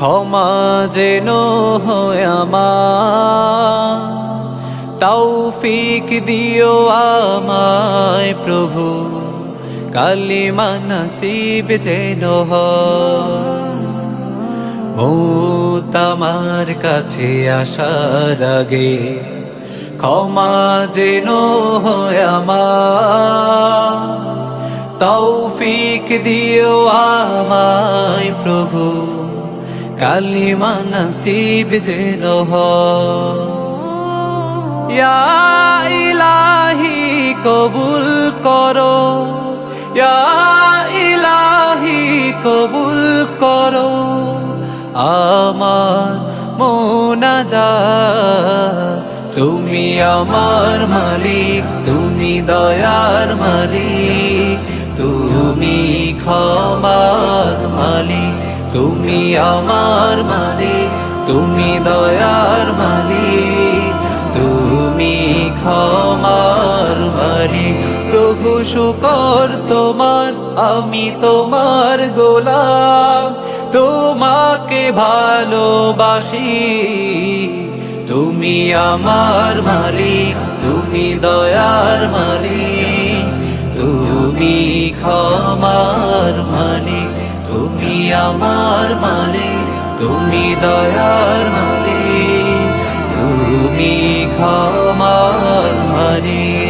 ক্ষমা যেন হয় আমার, তৌফিক দিও আমায় প্রভু, কালিমা নসিব যেন হয়। মৌত আমার কাছে আসার আগে ক্ষমা যেন হয় আমার, তৌফিক দিও আমায় প্রভু, কালিমা নসিব যেন হয়। ইয়া ইলাহি কবুল করো, ইয়া ইলাহি কবুল করো আমার মোনাজাত। তুমি আমার মালিক, তুমি দয়ার মালিক, তুমি ক্ষমার মালিক, তুমি আমার মালিক, তুমি দয়ার মালিক, তুমি ক্ষমার মালিক। প্রভু শুকর তোমার, আমি তোমার গোলাম, তোমাকে ভালোবাসি। তুমি আমার মালিক, তুমি দয়ার মালিক, তুমি ক্ষমার মালিক, তুমি আমার মালিক, তুমি দয়ার মালিক, তুমি ক্ষমার মালিক।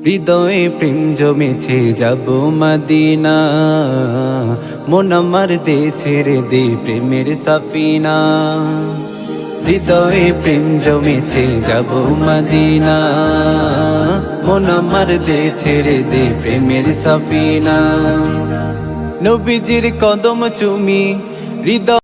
হৃদয়ে প্রেম জমেছে যাব মদিনা, মন আমার দে ছেড়ে দে প্রেমের সাফিনা। হৃদয়ে প্রেম জমেছে যাব মদিনা, মন আমার দে ছেড়ে দে প্রেমের সাফিনা। নবীজির কদম চুমি হৃদয়